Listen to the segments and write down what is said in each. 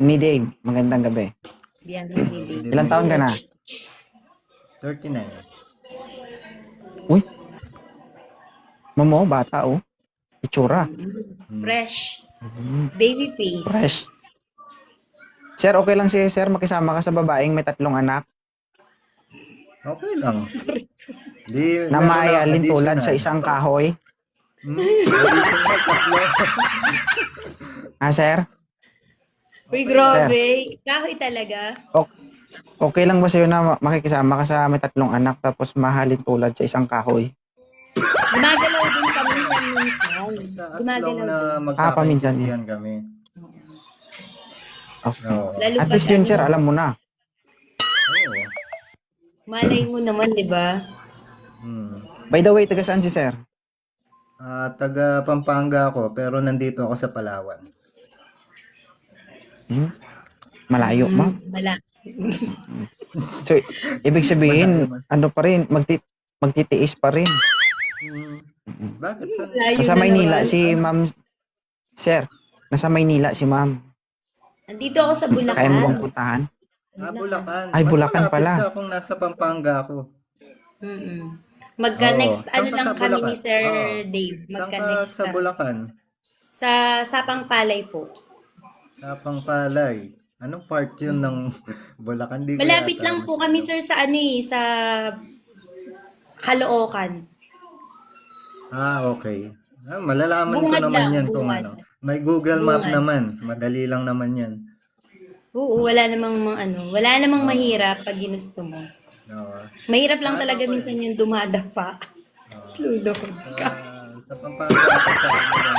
Ni Dave, magandang gabi. Biyahe ni Dave. Ilang taon ka na? 39. Uy, mamo, bata oh. Itsura. Fresh. Baby face. Fresh. Sir, okay lang si sir makisama ka sa babaeng may 3 anak Okay lang. Di, na maayalin meron tulad lang sa isang kahoy? additional tatlo. Sir? Uy, grabe. Kahoy talaga. Okay lang ba sa'yo na makikisama ka sa may 3 anak tapos mahalin tulad sa isang kahoy? Gumagalaw din paminsan-minsan. As long Gumagalaw na din. paminsan. magkakaintindihan kami. Okay. Oo. Lalo At pag least yun, sir, alam mo na. Oo. malay mo naman, di ba? By the way, taga saan si sir? Taga Pampanga ako, pero nandito ako sa Palawan. Malayo, ma'am. Wala. So, ibig sabihin, ano pa rin, magtitiis pa rin. Bakit? Layo Nasa na Maynila naman. si ma'am, sir. Nasa Maynila si ma'am. Nandito ako sa Bulacan. Kaya mo bang puntahan? Bulacan. Ay, Bulacan Mas malapit pala. ka kung nasa Pampanga ako. Magka-next, Oo. Saan ka lang sa kami ni Bulacan? Sir Oo. Dave. Saan ka Magka-next sa ka. Bulacan? Sa Sapang Palay po. Sa Pangpalay. Anong part yun ng Bulacan? Di ko Malapit yata lang po kami, sir, sa sa Caloocan. Okay. Malalaman ko Bungad naman lang, yan kung bungad. ano. May Google Map Bungad. naman. Madali lang naman yan. Oo, wala namang mahirap pag ginusto mo. Oo. Mahirap lang Ano talaga po minsan yung dumadapa. Lulod ka. Sa Pampanga ako sa ano.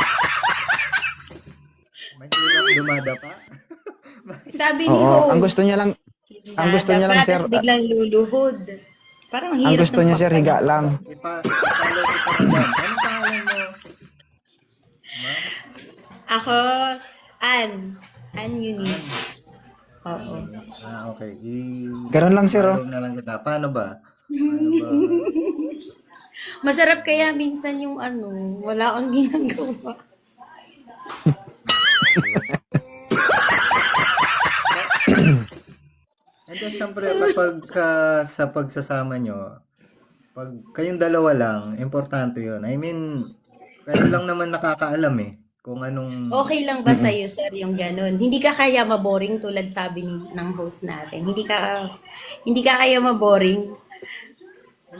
May hirap dumadapa. Sabi ni Oo, host, ang gusto niya lang, dadapa, sir, tas biglang luluhod. Parang ang hirap gusto ng niya, sir, higa pagtanong. lang. Follow kita madam. Anong pangalan mo? Ma'am? Ako, Ann Eunice. Oo. Okay. Ganun lang, sir, oh. Follow na lang kita. Paano ba? Masarap kaya minsan yung wala kang ginagawa. And then, syempre, kapag sa pagsasama nyo, pag kayong dalawa lang, importante yun. I mean, kayo lang naman nakakaalam kung anong... Okay lang ba sa'yo, sir, yung ganun? Hindi ka kaya maboring tulad sabi ng host natin. Hindi ka kaya maboring.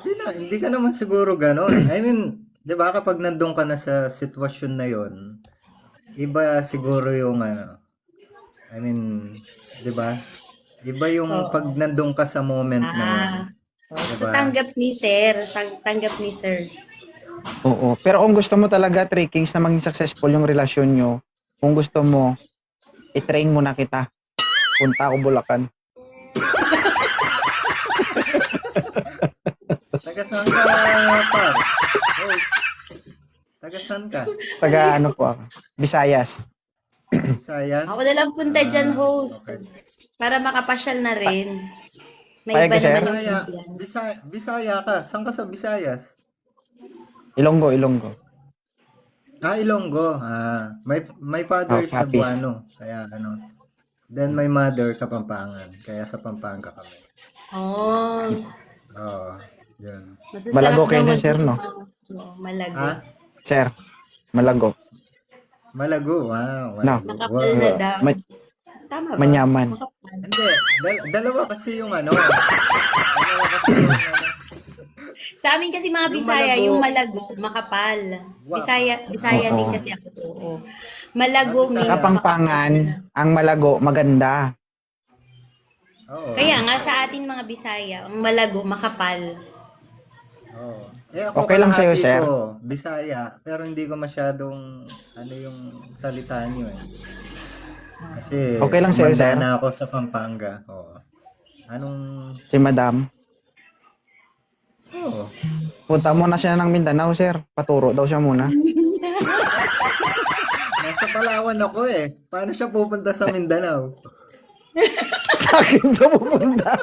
Hindi ka naman siguro ganon. I mean, di ba kapag nandun ka na sa sitwasyon na yon, iba siguro yung I mean, di ba? Iba yung pag nandun ka sa moment na yun. So, Diba? tanggap ni sir. Oo. Pero kung gusto mo talaga, Three Kings, na maging successful yung relasyon nyo, kung gusto mo, i-train mo na kita. Punta ako Bulacan. Taga saan ka, par? Oh, taga saan ka? Taga ano po ako? Visayas. Visayas? Ako na lang punta dyan, host. Okay. Para makapasyal na rin. May Payag iba ka, sir? naman yung Bisaya, kumpiyan. Bisaya ka. Saan ka sa Visayas? Ilonggo. Ilonggo. My father is Papis. Cebuano. Kaya Then my mother Kapampangan. Kaya sa Pampanga kami. Oh, Oo. Yun. masasarap Malago kayo daw din, sir, no? Malago. Sir, Malago. Malago. Wow. No. Makapal na daw. Tama ba? Manyaman. Makapal. Hindi. Dalawa kasi yung Dalawa kasi yung Sa amin kasi mga Yung Bisaya, Malago. yung Malago, makapal. Wow. Bisaya din Oo. kasi ako. Oo. Malago Sa means Sa Kapampangan, ang Malago, maganda. Oo. Kaya nga sa atin mga Bisaya, ang Malago, makapal. Oo. Ako Okay lang sa'yo, kalahati sir. ko, Bisaya, pero hindi ko masyadong yung salita niyo Kasi Okay lang sa'yo, tumanda sir? na ako sa Pampanga. Oo. Anong... Si Madam. Oo. Punta muna siya ng Mindanao, sir. Paturo daw siya muna. Nasa Palawan ako Paano siya pupunta sa Mindanao? Sa akin siya pupunta.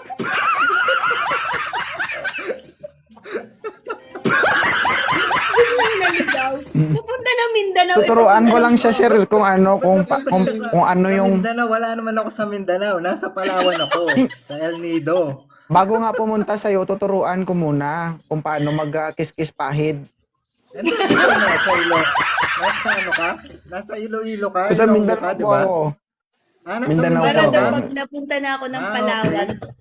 Biglang naligaw. Napunta na Mindanao. Tuturuan ko lang siya, sir, kung ano, kung ano Sa yung, Mindanao, wala naman ako sa Mindanao. Nasa Palawan ako. Sa El Nido. bago nga pumunta sa'yo, tuturuan ko muna kung paano mag-kiss-kiss pahid. Hindi, nasa Ilo. Nasa ano ka? Nasa Iloilo ka? Sa Ilonggo Mindanao ka, di po ba? ako. Nasa Mindanao Para po daw ako. pag napunta na ako ng Ah, Palawan, okay.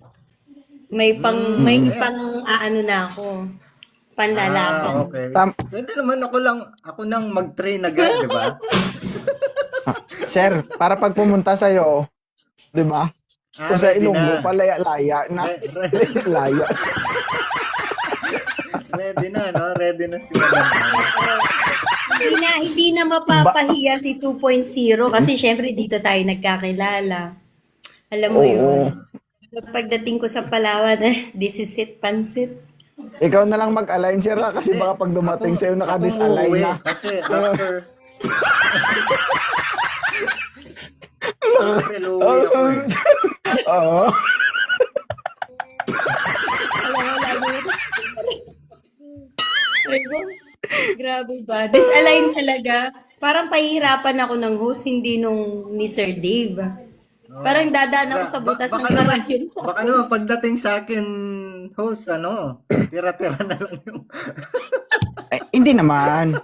may pang aano na ako. Panlalaban. Okay. Tam- Pwede naman ako nang mag-train agad, di ba? Sir, para pag pumunta sa'yo, di ba? Kung sa ready Ilonggo, na. palaya-laya na. Laya. Ready na, no? Ready na si Madam. Hindi na mapapahiya si 2.0 kasi syempre dito tayo nagkakilala. Alam mo Oo. yun. Pagdating ko sa Palawan, this is it, pansit. Ikaw na lang mag-align, sir, ha? Kasi baka pag dumating sa'yo, naka-disalign uuwi na. Kasi after... April, uuwi ako eh. Oo. Alam mo, grabe ba? Disalign talaga. Parang pahihirapan ako ng host, hindi nung ni Sir Dave. Parang dadaan ako sa butas ng karahin. Baka naman pagdating sa akin, host, tira-tira na lang yung... Hindi naman.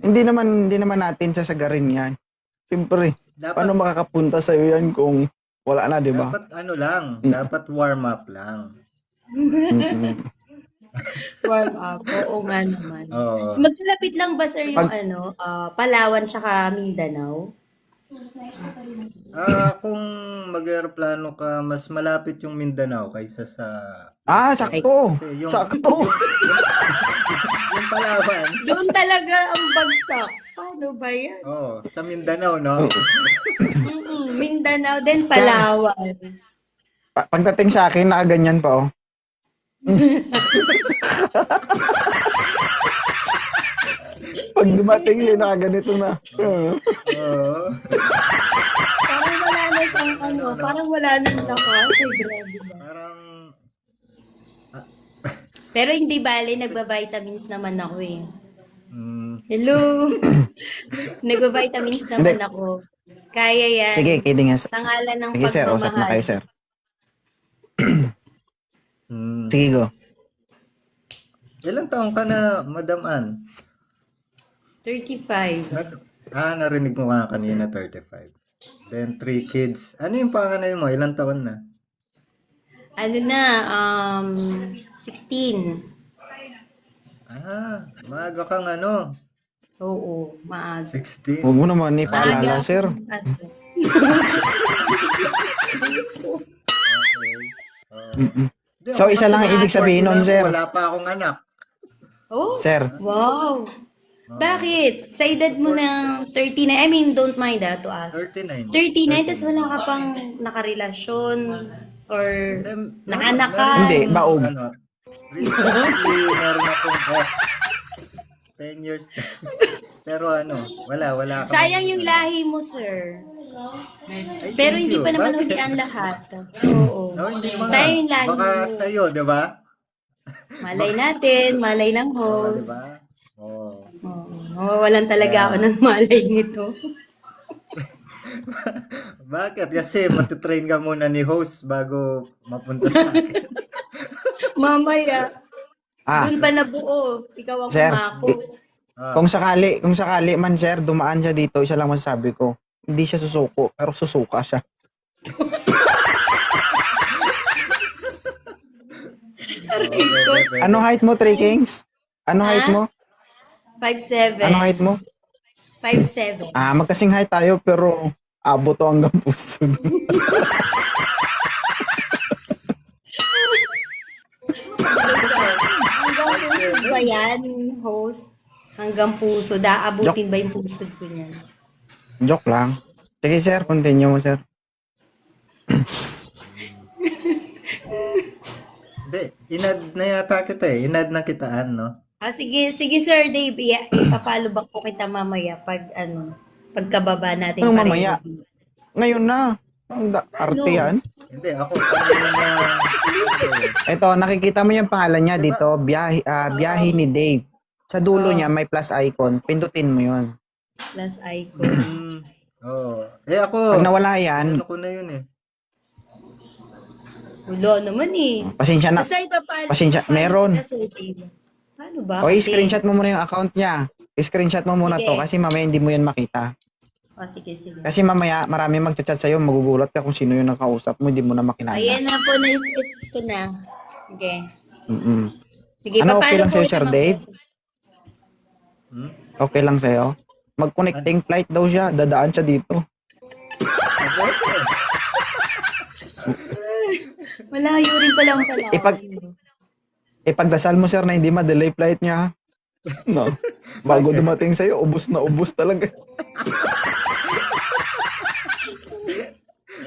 Hindi naman natin sasagarin yan. Siyempre, paano makakapunta sa'yo yan kung wala na, di ba? Dapat dapat warm up lang. Warm up. Oo nga naman. Oo. Magkalapit lang ba, sir, yung Palawan tsaka Mindanao? Kung mag-aeroplano ka, mas malapit yung Mindanao kaysa sa Sakto. Kasi yung- Sakto. yung Palawan. Doon talaga ang bagsak. Paano ba yan? Sa Mindanao, no? Mindanao din, Palawan. Pagdating sa akin, nakaganyan pa, oh. Pag dumating yun, nakaganito na. Oo. Parang wala na siyang parang wala nang lakas. Ay, grabe ba? Parang, Pero hindi bale, nagba-vitamins naman ako eh. mm, Hello! Nagba-vitamins naman ako. Kaya yan. Sige, kidding nga. Pangalan ng Sige, sir. Usap na pagmamahal. kayo, sir. mm. Sige, go. Ilang taong ka na, Madam Ann? 35. Narinig mo nga kanina, 35. Then, 3 kids. Ano yung panganay mo? Ilang taon na? Ano na, 16. Maaga kang Oo, maaga. 16. Huwag mo naman ipaalala, sir. Mm-mm. Di, So, ako isa lang kasi ang ibig sabihin nun, awkward sir. Wala pa akong anak. Oh, Sir, wow. Bakit? Sa edad mo ng 39, I mean, don't mind to ask. 39. 39, tas wala ka pang nakarelasyon or Then, naanak ka. Hindi, baog. Recently, meron akong ex. 10 years. Pero wala kami. Sayang yung lahi mo, sir. Ay, Pero thank hindi you. pa naman Bakit? huli ang lahat. Oo. No, hindi pa nga. Sayang yung lahi Baka mo. sa'yo, di ba? Malay natin, malay ng Di host. ba? Oo. Mawawalan talaga ako ng malay nito. Bakit? Kasi matitrain ka muna ni host bago mapunta sa akin. Mamaya, Ah, dun pa nabuo. Ikaw ang Sir, kumako. kung sakali man, sir, dumaan siya dito, isa lang masasabi ko. Hindi siya susuko, pero susuka siya. Ano height mo, Three Kings? Ano height mo? 5'7". Ano height mo? 5'7". Magkasing height tayo, pero abot to hanggang puso. Hanggang puso ba yan, host? Hanggang puso. Daabutin ba yung puso ko niyan? Joke lang. Sige, sir, continue mo, sir. Hindi, inad na yata kita eh. Inad na kitaan, no? Sige, Sir Dave. Ipapalubak ko kita mamaya pag pagkababa natin. Anong pareho. mamaya? Ngayon na. Ang arte yan. Hindi, ako kanina. Ito, nakikita mo yung pangalan niya dito, biyahe ni Dave. Sa dulo Oh. niya may plus icon, pindutin mo 'yon. Plus icon. Oo. Ako, Pag nawala 'yan, ano ko na yun eh. Wala naman eh. pasensya na. Basta ipapal. Pasensya, meron. Sir Dave. Paano ba? O Kasi? screenshot mo muna yung account niya. I-screenshot mo muna Sige. to kasi mamaya hindi mo yan makita. Sige, sige. Kasi mamaya marami magchat-chat sa'yo, magugulat ka kung sino yung nakausap mo, hindi mo na makilala. Ayan na po, na-skip ko na. Okay. Mm-mm. Sige, Ano, okay papalo lang po sa'yo, kita, Sir Ma'am Dave? Betsy. Okay lang sa'yo? Mag-connecting flight daw siya, dadaan siya dito. Malayo rin palang pala. Ipagdasal mo, sir, na hindi ma-delay flight niya. No. Bago dumating sa'yo, ubus na ubus talaga.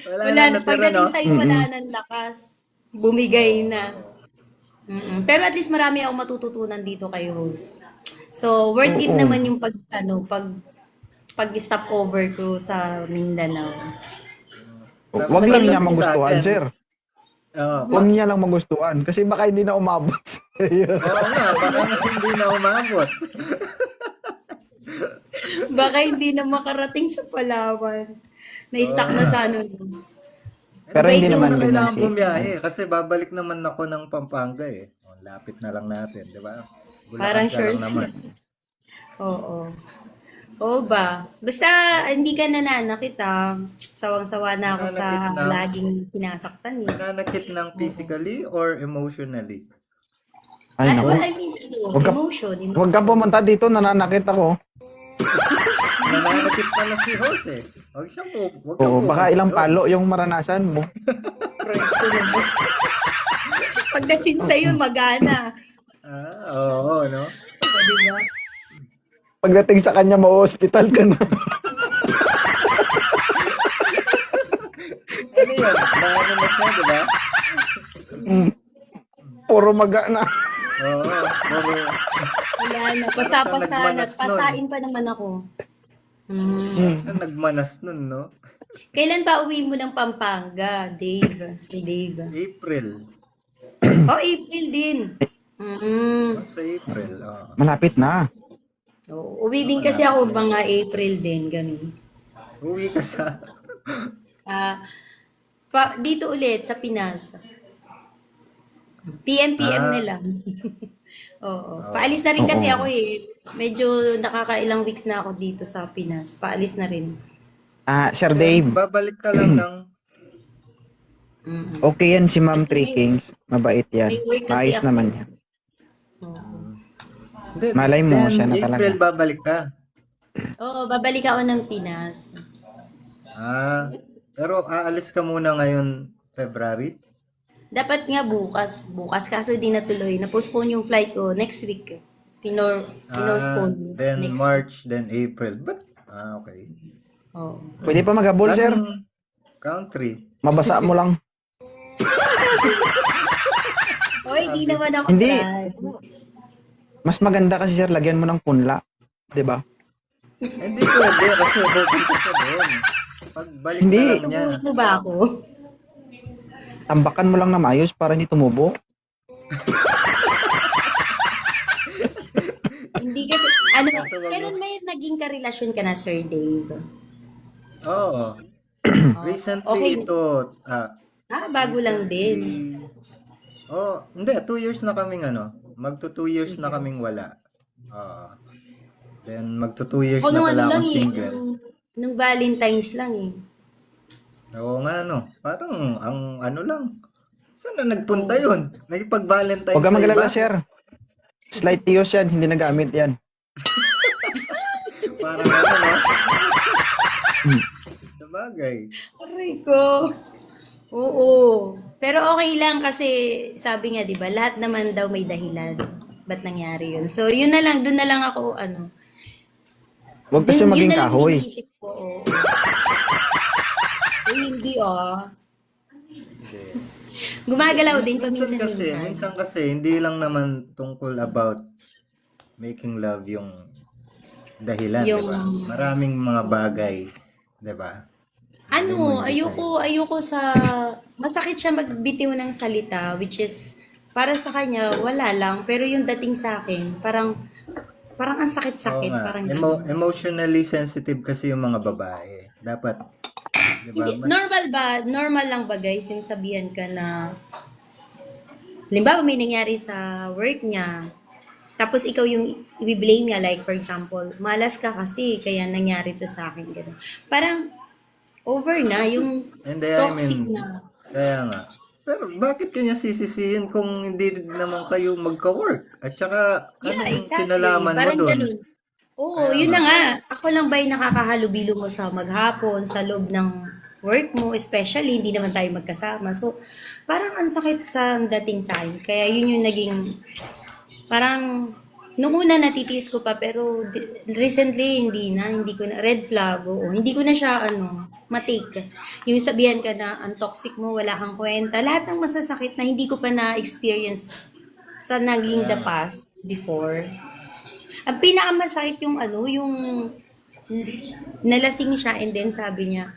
Wala na, natira, pagdating no? sa'yo, wala nang lakas. Bumigay na. Pero at least marami akong matututunan dito kay host. So, worth it Oo. naman yung pag-stop over ko sa Mindanao. Wag lang niya magustuhan, sir. Oo. Wag niya lang magustuhan kasi baka hindi na umabot sa'yo. Oo nga, baka hindi na umabot. Baka hindi na makarating sa Palawan. Na-stuck na sa ano. Pero hindi Wait, naman Hindi na ganyan kailangan si... bumiyahe kasi babalik naman ako ng Pampanga eh. Oh, lapit na lang natin, di ba? Bulacan Parang ka sure lang naman. Oo. Oo ba? Basta hindi ka nananakit ah. Sawang-sawa na ako sa Nananakit na? laging sinasaktan eh. Nananakit ng physically or emotionally? Ay, naku. I mean, Wag ka- emotion. Huwag ka pumunta dito, nananakit ako. Nananakit pala si Jose. Huwag siya po. Huwag ka Oo, po. baka ilang palo yung maranasan mo. Pagdating sa'yo, magana. Oo, no? O, diba? Pagdating sa kanya, ma-hospital ka na. Ano yun? Naano na siya, di ba? Puro maga na. Oo. Puro. Wala na. Pasa-pasa na. Nagmanas nun. Pasain pa naman ako. Siya nagmanas nun, no? Kailan ba uwi mo ng Pampanga, Dave? Sir Dave. April. Oh, April din. Sa April. Oo. Malapit na. Oh, uwi din kasi ako mga April din, ganun. Uwi ka sa... Dito ulit sa Pinas. PM na lang. Oo. Paalis na rin kasi ako eh. Medyo nakakailang weeks na ako dito sa Pinas. Paalis na rin. Sir Dave, Babalik ka lang ng... okay yan si Ma'am Three Kings. Mabait yan. May work kasi Maayos ako. naman yan. Hindi, Malay mo, then siya na talaga. April babalik ka. Oo, babalik ako ng Pinas. Pero aalis ka muna ngayon, February? Dapat nga bukas. Bukas kaso di natuloy. Na-postpone yung flight ko next week. Pinospone. Then next March, then April. But, okay. week. Oo. Pwede pa maghabol, sir. Anong country? Mabasa mo lang. Oy, di naman ako Hindi. try. Mas maganda kasi, sir, lagyan mo ng punla. 'Di ba? Hindi pwede kasi pupunta ka doon. Pagbalik Hindi. ka lang niya. Tubuhin mo ba ako? Tambakan mo lang na maayos para hindi tumubo. Hindi kasi, pero may naging karelasyon ka na, Sir Dave. Oo. Recently Okay. ito, Bago lang din. hindi, 2 years na kaming magto 2 years na kaming wala. Then magto 2 years Ako na nung pala lang akong eh, single. nung Valentine's lang eh. Oo nga parang ang lang. Saan na nagpunta yun? Nagpag-Valentine's Huwag ka sa magalala, iba? sir. Slight teos yan, hindi nagamit yan. Parang no? Sabagay. Aray ko. Oo. Pero okay lang kasi sabi nga 'di ba, lahat naman daw may dahilan. Ba't nangyari 'yun? So, yun na lang, doon na lang ako Huwag kasi Yun maging na lang kahoy. iniisip ko. Oo. Hindi Hindi. Gumagalaw din paminsan-minsan. Minsan kasi, hindi lang naman tungkol about making love yung dahilan, Yung- di ba? Maraming mga bagay, di ba? Ayoko sa, masakit siya magbitiw ng salita, which is, para sa kanya, wala lang. Pero yung dating sa akin, parang, Parang ang Oo sakit-sakit, nga. parang ganun. Emotionally sensitive kasi yung mga babae. Dapat, di ba, Hindi, mas... normal ba? Normal lang ba guys yung sabihan ka na, halimbawa may nangyari sa work niya, tapos ikaw yung i-blame niya, like for example, malas ka kasi, kaya nangyari to sa akin, gano'n. Parang, over na, yung Hindi, I toxic mean, na. kaya nga. Pero bakit kanya sisisihin kung hindi naman kayo magka-work? At saka, Yeah, anong exactly. kinalaman mo Parang dun? ganun. Oo, Kaya yun nga. na nga. Ako lang ba yung nakakahalubilo mo sa maghapon, sa loob ng work mo, especially, hindi naman tayo magkasama. So, parang ang sakit sa dating sa akin. Kaya yun yung naging, parang, nung una natitiis ko pa, pero recently, hindi ko na, red flag, oo. Hindi ko na siya, matake. Yung sabihan ka na, ang toxic mo, wala kang kwenta. Lahat ng masasakit na hindi ko pa na-experience sa naging Kaya the nga. past before. Ang pinakamasakit yung yung nalasing siya and then sabi niya,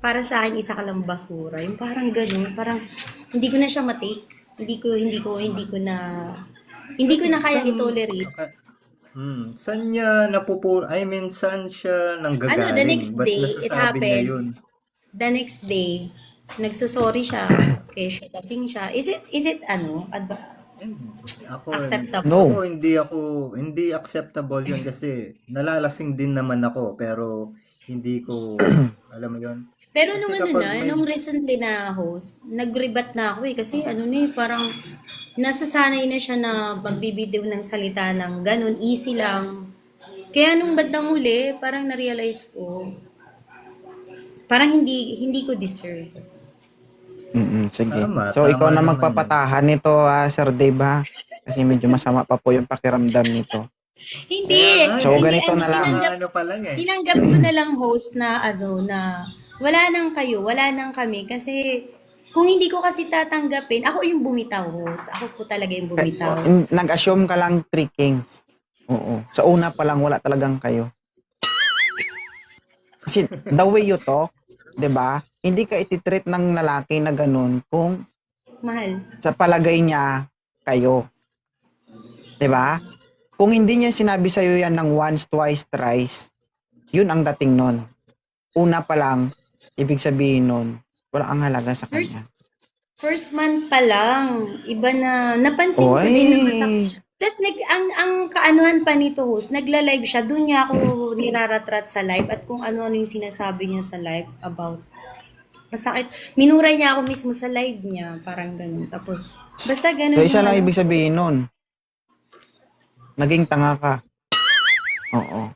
para sa akin isa ka lang basura. Yung parang gano'n, parang hindi ko na siya matake. Hindi ko na kayang i-tolerate. Saka, saan niya I mean, saan siya The next nanggagaling? Ba't day, it nasasabi niya happened. yun? The next day, nagsusorry siya, kaya siya, lasing siya. Is it And acceptable? ako No. hindi acceptable yun kasi nalalasing din naman ako pero hindi ko alam mo yun. Pero Kasi nung kapag may nung recently na host, nag-rebat na ako eh. Kasi parang nasasanay na siya na magbibitiw ng salita ng ganun, easy lang. Kaya nung bandang huli, parang na-realize ko, parang hindi ko deserve. Sige. tama, So, ikaw tama na naman yun. magpapatahan nito, Sir Dave, ha? Kasi medyo masama pa po yung pakiramdam nito. Hindi! Kaya nga So, eh, ganito na lang. ano pa lang eh. Tinanggap ko na lang host na na wala nang kayo, wala nang kami. Kasi kung hindi ko kasi tatanggapin, ako yung bumitaw host. Ako po talaga yung bumitaw. Nag-assume ka lang 3 kings. Oo. Sa una pa lang, wala talagang kayo. Kasi the way you talk, 'di ba? Hindi ka ititreat ng lalaki na ganun kung Mahal. sa palagay niya kayo. 'Di ba? Kung hindi niya sinabi sa yan ng once, twice, thrice, yun ang dating nun. Una pa lang, ibig sabihin nun, wala ang halaga sa First, kanya. first month pa lang, iba na, napansin ko din na masakit. Tapos ang kaanuhan pa nito host, nagla-live siya, doon niya ako niraratrat sa live at kung ano-ano yung sinasabi niya sa live about masakit. Minura niya ako mismo sa live niya, parang ganun. Tapos, basta ganun So, isa lang yung ibig sabihin nun. Naging tanga ka. Oo.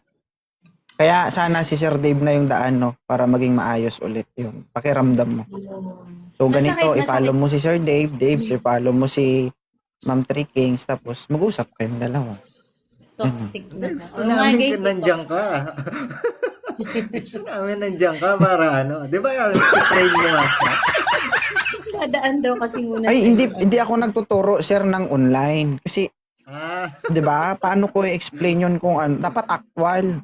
Kaya sana si Sir Dave na yung daan, no? Para maging maayos ulit yung pakiramdam mo. So, ganito, Masakit. i-follow mo si Sir Dave. Dave, i-follow mo si Ma'am Three Kings. Tapos, mag-usap kayong dalawa. Toxic na. Gusto Oo nga namin guys, nandiyan ka. Gusto namin nandiyan ka para ano. Di ba train mo nga siya? dadaan daw kasi muna Ay, sa hindi ako nagtuturo, sir, ng online. Kasi, Ah, 'di ba? Paano ko i-explain 'yon kung ano? Dapat actual.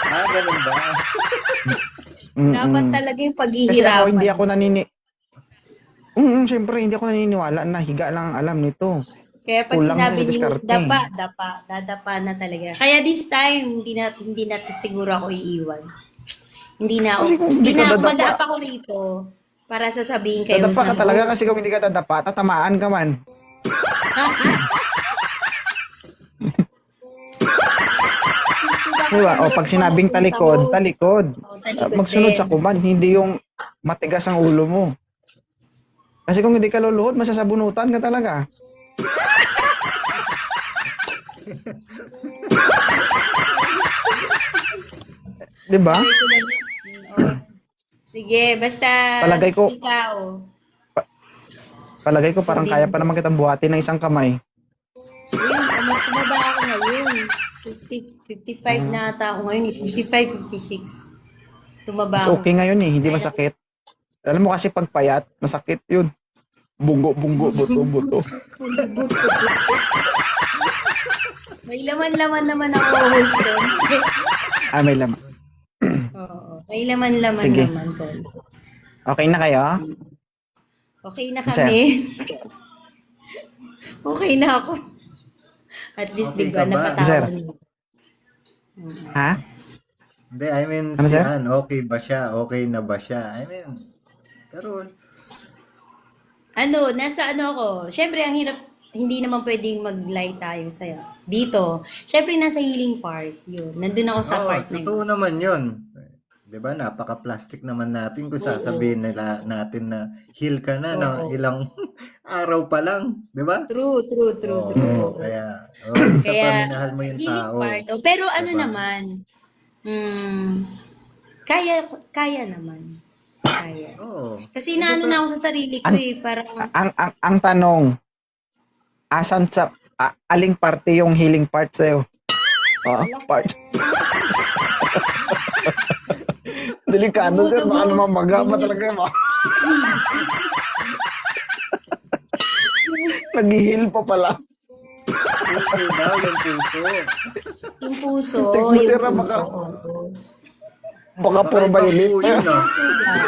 ganun ba? Dapat talaga yung Kasi ako paghihirapan. syempre hindi ako naniniwala na higa lang ang alam nito. Kaya pag Kulang sinabi na sa ni Host, diskarte. dadapa na talaga. Kaya this time, hindi na siguro ako iiwan. Hindi na ako, Kasi kung hindi hindi ka na ako, dadapa- mag-up ako rito para sasabihin kay Host Dadapa ka ng talaga Host. kasi kung hindi ka dadapa, tatamaan ka man. Diba? O pag sinabing talikod, talikod. Oh, talikod Magsunod din. sa kuman, hindi yung matigas ang ulo mo. Kasi kung hindi ka luluhod, masasabunutan ka talaga. Diba? Okay ko lang yun. Oh. Sige, basta Palagay ko- ikaw. Palagay ko parang Sundin kaya mo. pa naman kitang buhatin ng isang kamay. Tumaba ako ngayon. 55 na ata ako ngayon. 55, 56. Tumaba Mas ako. okay ngayon eh, hindi masakit. Alam mo kasi pag payat, masakit yun. Bungo, buto. May laman-laman naman ako host ko. May laman. Oo. May laman-laman Sige. naman ko. Okay na kayo? Okay na Sir. kami. Okay na ako. At least, Okay di ba, ka ba? napatawan Sir. mo. Ha? Hindi, I mean, Ano, si sir? Ann, okay ba siya? Okay na ba siya? I mean, pero, Ano, nasa ano ako, syempre ang hirap, hindi naman pwedeng mag-lie tayo sa'yo. Dito, syempre nasa healing part, yun. Nandun ako sa part na totoo yun. naman yun. 'Di ba? Napaka-plastic naman natin kung Oo, sasabihin nila natin na heal ka na ng oo. ilang araw pa lang, 'di ba? True, true, true, true, Oo, oo. kaya isa pa Kaya, minahal mo yung healing part, tao, oh. Pero 'di ano ba? naman, kaya, kaya naman. Kaya. Oo. Kasi Hindi naano pa na ako sa sarili ko An eh, parang, ang tanong, asan sa aling parte yung healing part sa'yo? wala, Part. Delikado, sir. dumudugo, Baka naman magama dumu, talaga yun. Nag-heal pa pala. puso daw yung puso. yung puso, Check mo, yung sir. puso, Baka, oo. baka Baka puro ibang violet. po yun, ah. Puso lang.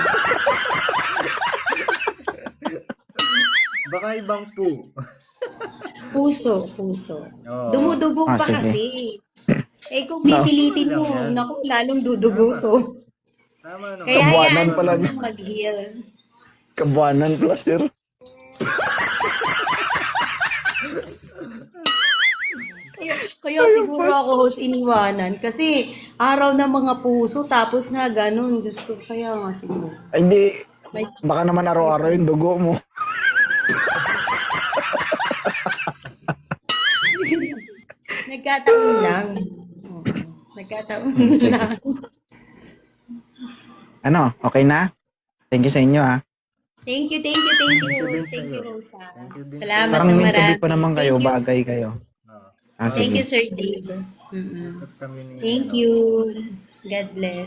Baka ibang po. Puso, puso. Oo. Dumudugo pa Sige. kasi. Eh kung No. pipilitin Lang mo, yan. naku, lalong dudugo Tama. to. Tama naman. Kaya hayaan Kabuanan mo pala. munang mag-heal. Kabuanan plus, sir. Kaya siguro ako host iniwanan kasi araw ng mga puso tapos nga ganun. Diyos ko, kaya nga siguro. Ay, di. May, Baka naman araw-araw yung dugo mo. nagkataon lang. Oo, nagkataon Sige. lang. Ano, okay na? Thank you sa inyo, ha. Thank you, thank you, thank Thank you you. din Thank you, sa'yo. Rosa. Thank you din Salamat Parang na meant to be marami. pa naman kayo. Thank you. Bagay kayo. Oo. Ah, Thank sige. you, Sir Dave. Mm-mm. Usap kami ni Thank ano. you. God bless.